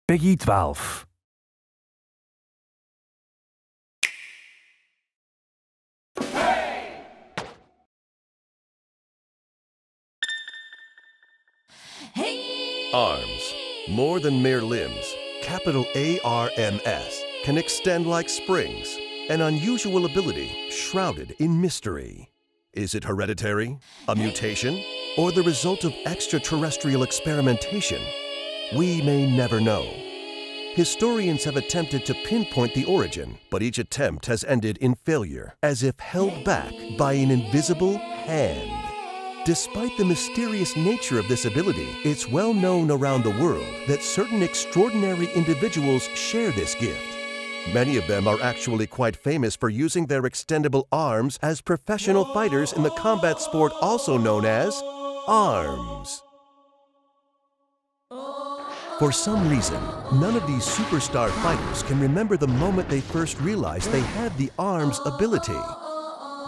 Peggy 12. Arms, more than mere limbs, capital ARMS, can extend like springs, an unusual ability shrouded in mystery. Is it hereditary, a mutation, or the result of extraterrestrial experimentation? We may never know. Historians have attempted to pinpoint the origin, but each attempt has ended in failure, as if held back by an invisible hand. Despite the mysterious nature of this ability, it's well known around the world that certain extraordinary individuals share this gift. Many of them are actually quite famous for using their extendable arms as professional fighters in the combat sport also known as arms. For some reason, none of these superstar fighters can remember the moment they first realized they had the arms ability.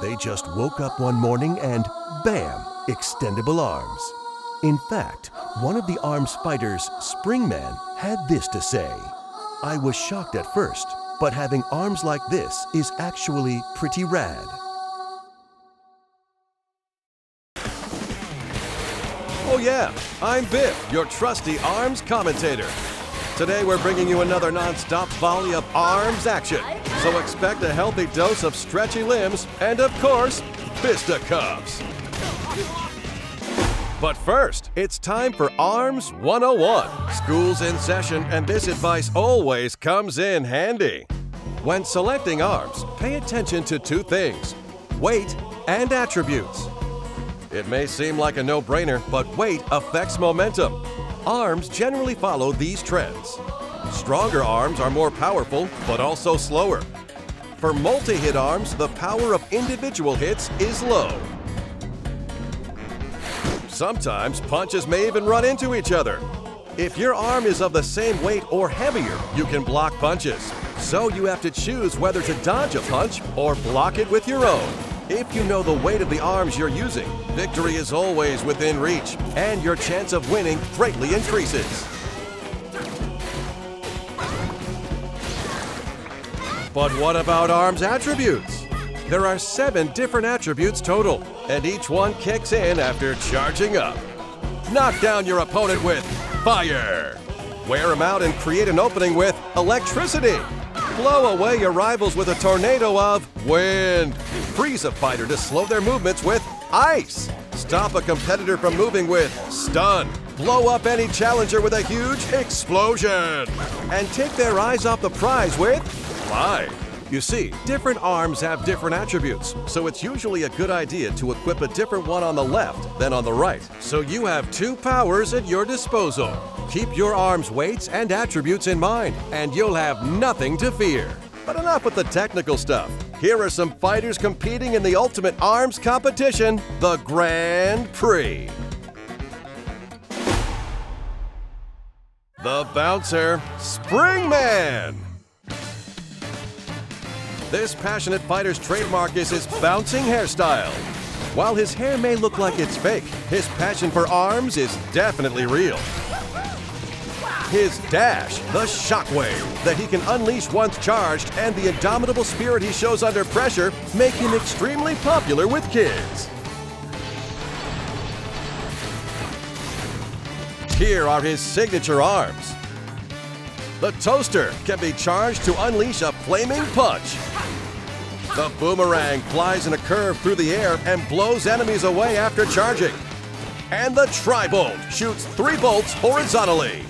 They just woke up one morning and bam! Extendable arms. In fact, one of the arms fighters, Springman, had this to say: "I was shocked at first, but having arms like this is actually pretty rad." Oh yeah, I'm Biff, your trusty arms commentator. Today we're bringing you another non-stop volley of arms action. So expect a healthy dose of stretchy limbs and, of course, fisticuffs. But first, it's time for Arms 101. School's in session, and this advice always comes in handy. When selecting arms, pay attention to two things: weight and attributes. It may seem like a no-brainer, but weight affects momentum. Arms generally follow these trends. Stronger arms are more powerful, but also slower. For multi-hit arms, the power of individual hits is low. Sometimes punches may even run into each other. If your arm is of the same weight or heavier, you can block punches. So you have to choose whether to dodge a punch or block it with your own. If you know the weight of the arms you're using, victory is always within reach, and your chance of winning greatly increases. But what about arms attributes? There are 7 different attributes total, and each one kicks in after charging up. Knock down your opponent with fire. Wear him out and create an opening with electricity. Blow away your rivals with a tornado of wind. Freeze a fighter to slow their movements with ice. Stop a competitor from moving with stun. Blow up any challenger with a huge explosion. And take their eyes off the prize with fly. You see, different arms have different attributes, so it's usually a good idea to equip a different one on the left than on the right, so you have 2 powers at your disposal. Keep your arms' weights and attributes in mind, and you'll have nothing to fear. But enough with the technical stuff. Here are some fighters competing in the ultimate arms competition, the Grand Prix. The bouncer, Springman. This passionate fighter's trademark is his bouncing hairstyle. While his hair may look like it's fake, his passion for arms is definitely real. His dash, the shockwave that he can unleash once charged, and the indomitable spirit he shows under pressure make him extremely popular with kids. Here are his signature arms. The toaster can be charged to unleash a flaming punch. The boomerang flies in a curve through the air and blows enemies away after charging. And the tri-bolt shoots 3 bolts horizontally.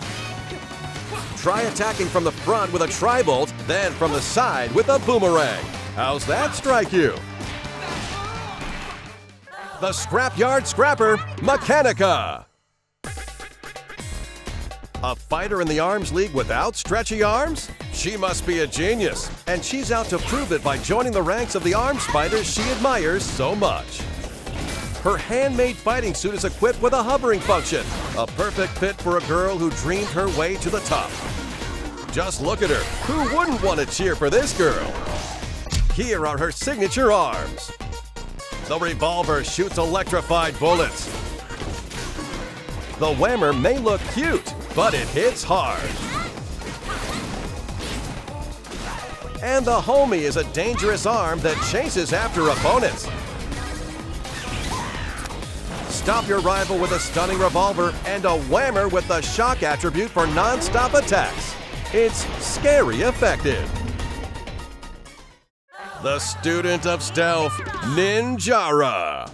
Try attacking from the front with a tri-bolt, then from the side with a boomerang. How's that strike you? The Scrapyard Scrapper, Mechanica. A fighter in the Arms League without stretchy arms? She must be a genius, and she's out to prove it by joining the ranks of the arms fighters she admires so much. Her handmade fighting suit is equipped with a hovering function, a perfect fit for a girl who dreamed her way to the top. Just look at her. Who wouldn't want to cheer for this girl? Here are her signature arms. The revolver shoots electrified bullets. The whammer may look cute, but it hits hard. And the homie is a dangerous arm that chases after opponents. Stop your rival with a stunning revolver and a whammer with the shock attribute for non-stop attacks. It's scary effective. The student of stealth, Ninjara.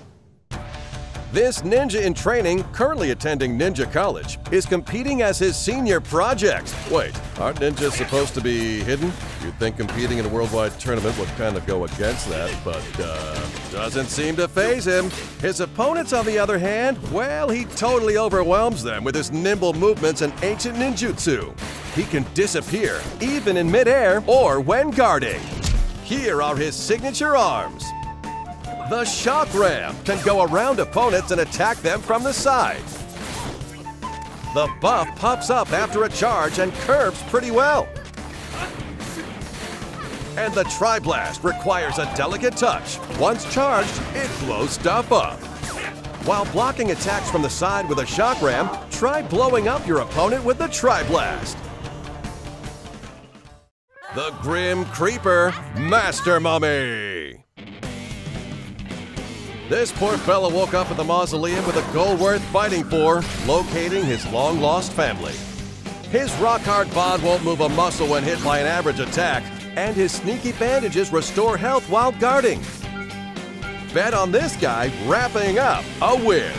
This ninja in training, currently attending Ninja College, is competing as his senior project. Wait, aren't ninjas supposed to be hidden? You'd think competing in a worldwide tournament would kind of go against that, but doesn't seem to faze him. His opponents, on the other hand, well, he totally overwhelms them with his nimble movements and ancient ninjutsu. He can disappear, even in midair or when guarding. Here are his signature arms. The shock ram can go around opponents and attack them from the side. The buff pops up after a charge and curves pretty well. And the tri-blast requires a delicate touch. Once charged, it blows stuff up. While blocking attacks from the side with a shock ram, try blowing up your opponent with the tri-blast. The Grim Creeper, Master Mummy. This poor fella woke up at the mausoleum with a goal worth fighting for, locating his long-lost family. His rock-hard bod won't move a muscle when hit by an average attack, and his sneaky bandages restore health while guarding. Bet on this guy wrapping up a win.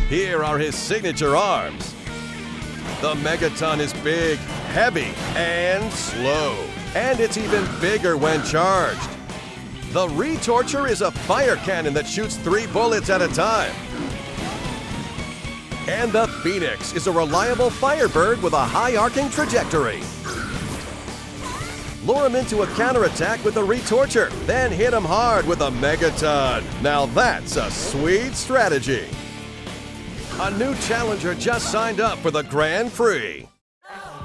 Here are his signature arms. The Megaton is big, heavy, and slow, and it's even bigger when charged. The Retorture is a fire cannon that shoots 3 bullets at a time. And the Phoenix is a reliable firebird with a high arcing trajectory. Lure him into a counterattack with the Retorture, then hit him hard with a Megaton. Now that's a sweet strategy. A new challenger just signed up for the Grand Prix.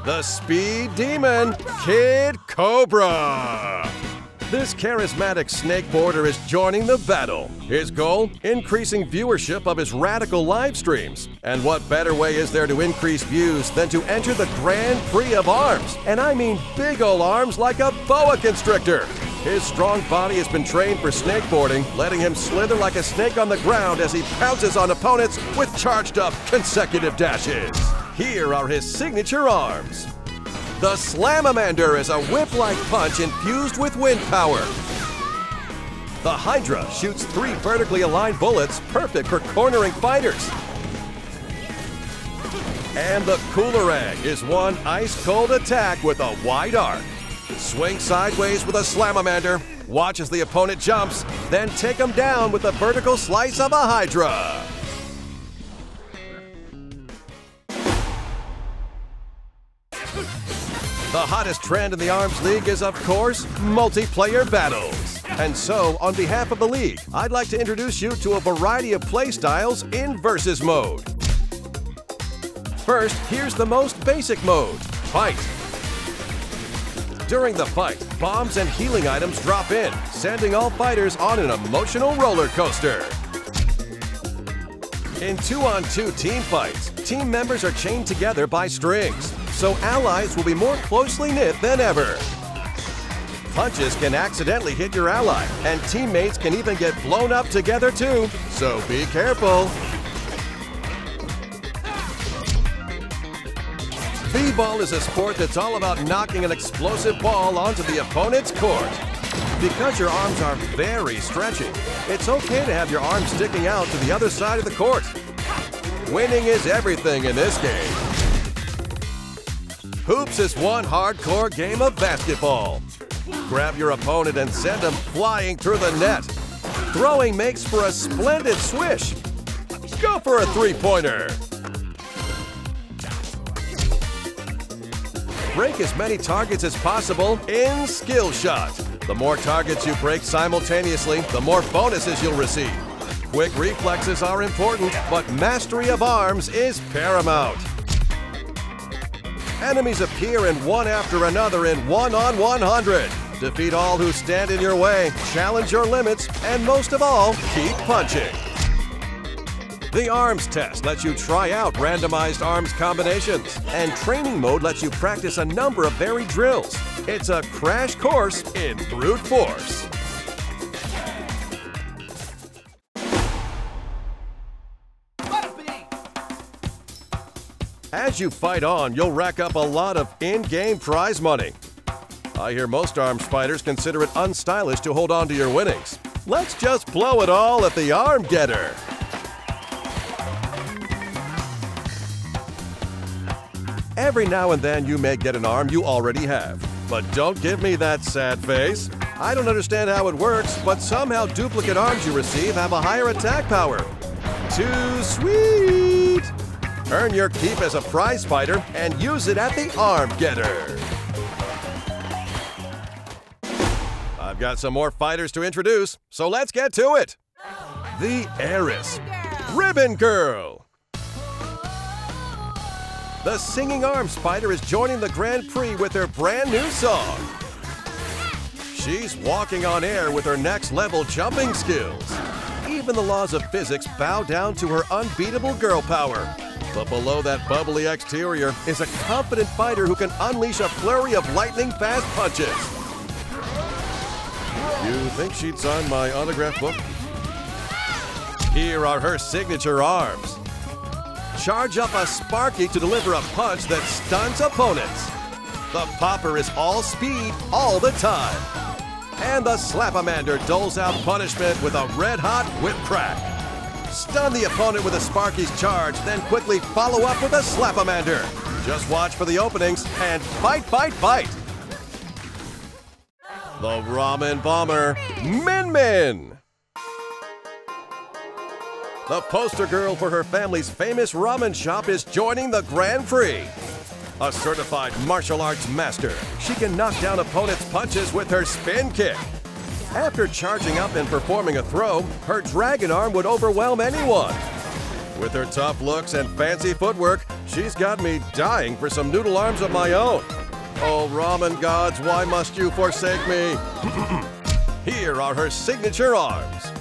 The Speed Demon, Kid Cobra. This charismatic snakeboarder is joining the battle. His goal? Increasing viewership of his radical live streams. And what better way is there to increase views than to enter the Grand Prix of arms? And I mean big ol' arms like a boa constrictor. His strong body has been trained for snakeboarding, letting him slither like a snake on the ground as he pounces on opponents with charged up consecutive dashes. Here are his signature arms. The Slamamander is a whip-like punch infused with wind power. The Hydra shoots 3 vertically aligned bullets, perfect for cornering fighters. And the Coolerang is one ice-cold attack with a wide arc. Swing sideways with a Slamamander, watch as the opponent jumps, then take him down with a vertical slice of a Hydra. The hottest trend in the ARMS League is, of course, multiplayer battles. And so, on behalf of the league, I'd like to introduce you to a variety of playstyles in Versus mode. First, here's the most basic mode, Fight. During the fight, bombs and healing items drop in, sending all fighters on an emotional roller coaster. In 2-on-2 team fights, team members are chained together by strings, so allies will be more closely knit than ever. Punches can accidentally hit your ally, and teammates can even get blown up together too, so be careful. Bball is a sport that's all about knocking an explosive ball onto the opponent's court. Because your arms are very stretchy, it's okay to have your arms sticking out to the other side of the court. Winning is everything in this game. Hoops is one hardcore game of basketball. Grab your opponent and send him flying through the net. Throwing makes for a splendid swish. Go for a three-pointer. Break as many targets as possible in Skill Shot. The more targets you break simultaneously, the more bonuses you'll receive. Quick reflexes are important, but mastery of arms is paramount. Enemies appear in one after another in 1-on-100. Defeat all who stand in your way, challenge your limits, and most of all, keep punching. The Arms Test lets you try out randomized arms combinations, and Training Mode lets you practice a number of varied drills. It's a crash course in brute force. As you fight on, you'll rack up a lot of in-game prize money. I hear most arms fighters consider it unstylish to hold on to your winnings. Let's just blow it all at the Arm Getter. Every now and then you may get an arm you already have. But don't give me that sad face. I don't understand how it works, but somehow duplicate arms you receive have a higher attack power. Too sweet! Earn your keep as a prize fighter and use it at the Arm Getter. I've got some more fighters to introduce, so let's get to it. The Heiress, Ribbon Girl. The singing arms fighter is joining the Grand Prix with her brand new song. She's walking on air with her next level jumping skills. Even the laws of physics bow down to her unbeatable girl power. But below that bubbly exterior is a confident fighter who can unleash a flurry of lightning-fast punches. You think she'd sign my autograph book? Here are her signature arms. Charge up a Sparky to deliver a punch that stuns opponents. The Popper is all speed all the time. And the Slap-O-Mander doles out punishment with a red-hot whip crack. Stun the opponent with a Sparky's charge, then quickly follow up with a Slap-O-Mander. Just watch for the openings and fight, fight, fight. The Ramen Bomber, Min Min. The poster girl for her family's famous ramen shop is joining the Grand Prix. A certified martial arts master, she can knock down opponents' punches with her spin kick. After charging up and performing a throw, her dragon arm would overwhelm anyone. With her tough looks and fancy footwork, she's got me dying for some noodle arms of my own. Oh, ramen gods, why must you forsake me? Here are her signature arms.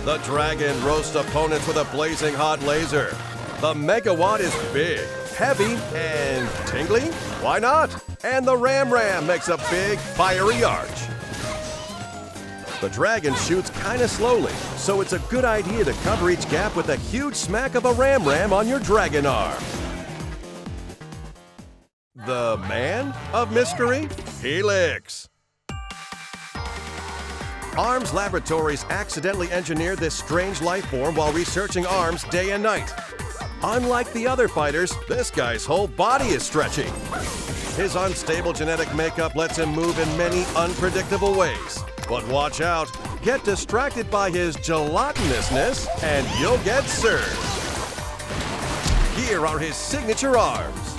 The dragon roasts opponents with a blazing hot laser. The Megawatt is big, heavy, and tingly? Why not? And the Ram makes a big, fiery arch. The dragon shoots kinda slowly, so it's a good idea to cover each gap with a huge smack of a Ram on your dragon arm. The Man of Mystery, Helix. Arms Laboratories accidentally engineered this strange life form while researching arms day and night. Unlike the other fighters, this guy's whole body is stretchy. His unstable genetic makeup lets him move in many unpredictable ways. But watch out, get distracted by his gelatinousness and you'll get served. Here are his signature arms.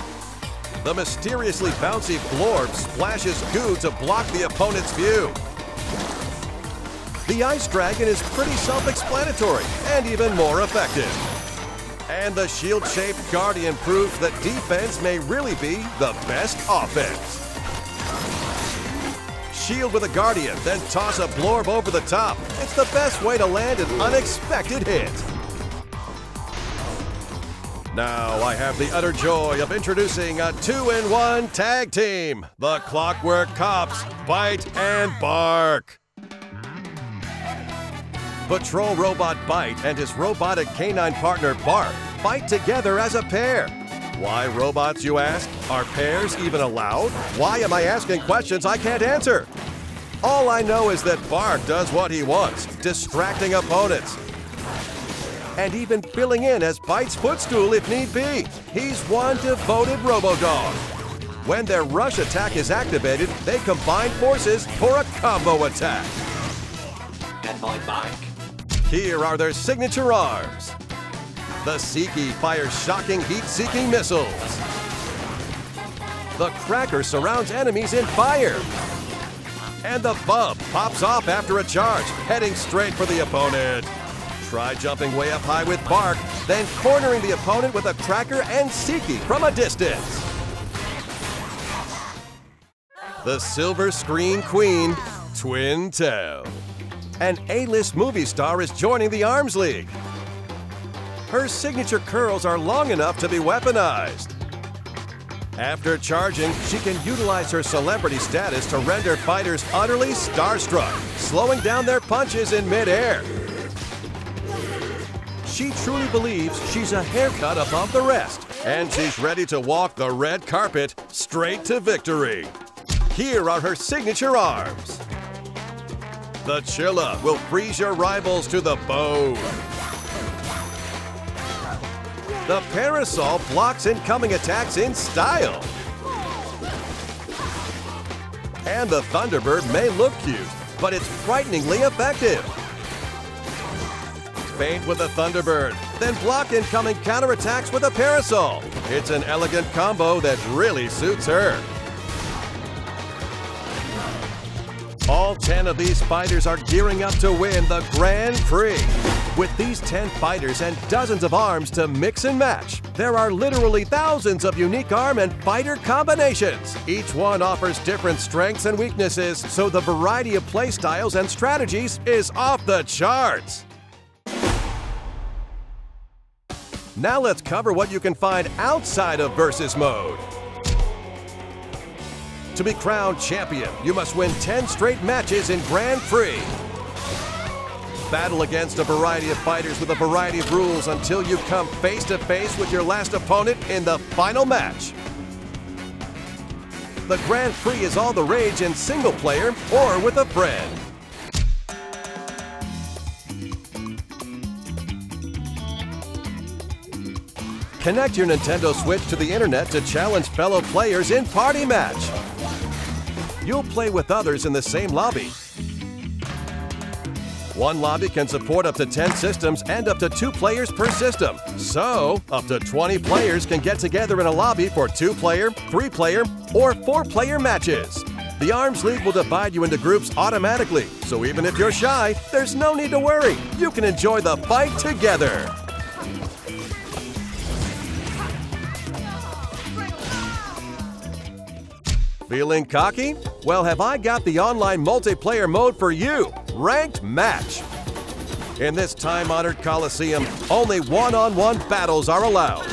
The mysteriously bouncy Blorb splashes goo to block the opponent's view. The Ice Dragon is pretty self-explanatory and even more effective. And the shield-shaped Guardian proves that defense may really be the best offense. Shield with a Guardian, then toss a Blorb over the top. It's the best way to land an unexpected hit. Now I have the utter joy of introducing a 2-in-1 tag team, the Clockwork Cops, Bite and Bark. Patrol Robot Bite and his robotic canine partner Bark fight together as a pair. Why robots, you ask? Are pairs even allowed? Why am I asking questions I can't answer? All I know is that Bark does what he wants, distracting opponents. And even filling in as Bite's footstool if need be. He's one devoted Robodog. When their rush attack is activated, they combine forces for a combo attack. And my back. Here are their signature arms. The Seeky fires shocking heat-seeking missiles. The Cracker surrounds enemies in fire. And the Bub pops off after a charge, heading straight for the opponent. Try jumping way up high with Bark, then cornering the opponent with a Cracker and Seeky from a distance. The Silver Screen Queen, Twin Tail. An A-list movie star is joining the Arms League. Her signature curls are long enough to be weaponized. After charging, she can utilize her celebrity status to render fighters utterly starstruck, slowing down their punches in midair. She truly believes she's a haircut above the rest, and she's ready to walk the red carpet straight to victory. Here are her signature arms. The Chilla will freeze your rivals to the bone. The Parasol blocks incoming attacks in style. And the Thunderbird may look cute, but it's frighteningly effective. Feint with a Thunderbird, then block incoming counterattacks with a Parasol. It's an elegant combo that really suits her. All 10 of these fighters are gearing up to win the Grand Prix. With these 10 fighters and dozens of arms to mix and match, there are literally thousands of unique arm and fighter combinations. Each one offers different strengths and weaknesses, so the variety of play styles and strategies is off the charts. Now let's cover what you can find outside of Versus Mode. To be crowned champion, you must win 10 straight matches in Grand Prix. Battle against a variety of fighters with a variety of rules until you come face to face with your last opponent in the final match. The Grand Prix is all the rage in single player or with a friend. Connect your Nintendo Switch to the internet to challenge fellow players in Party Match. You'll play with others in the same lobby. One lobby can support up to 10 systems and up to 2 players per system. So, up to 20 players can get together in a lobby for 2-player, 3-player, or 4-player matches. The Arms League will divide you into groups automatically, so even if you're shy, there's no need to worry. You can enjoy the fight together. Feeling cocky? Well, have I got the online multiplayer mode for you, Ranked Match. In this time-honored Coliseum, only one-on-one battles are allowed.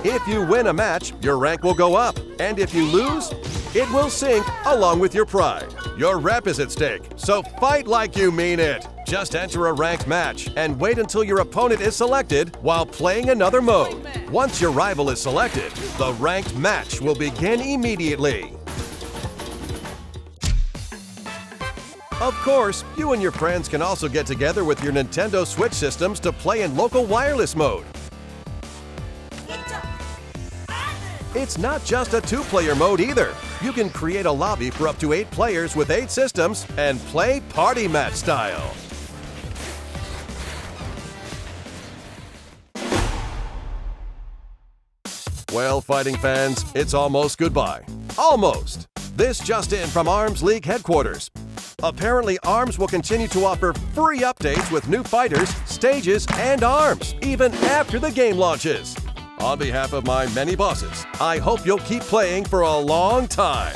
If you win a match, your rank will go up, and if you lose, it will sink along with your pride. Your rep is at stake, so fight like you mean it. Just enter a ranked match and wait until your opponent is selected while playing another mode. Once your rival is selected, the ranked match will begin immediately. Of course, you and your friends can also get together with your Nintendo Switch systems to play in local wireless mode. It's not just a 2-player mode either. You can create a lobby for up to 8 players with 8 systems and play Party Match style. Well, fighting fans, it's almost goodbye. Almost! This just in from Arms League headquarters. Apparently, ARMS will continue to offer free updates with new fighters, stages, and arms, even after the game launches. On behalf of my many bosses, I hope you'll keep playing for a long time.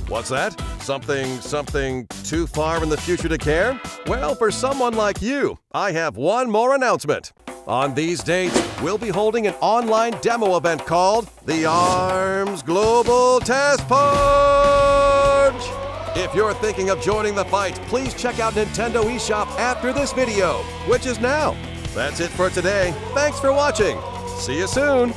What's that? Something too far in the future to care? Well, for someone like you, I have one more announcement. On these dates, we'll be holding an online demo event called the ARMS Global Test Punch! If you're thinking of joining the fight, please check out Nintendo eShop after this video, which is now. That's it for today. Thanks for watching. See you soon.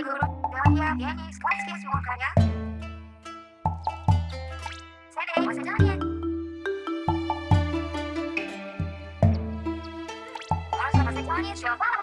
guru, Delia, Yanni, Swansky, Swankanya. Saturday was Italian. Also was Italian show.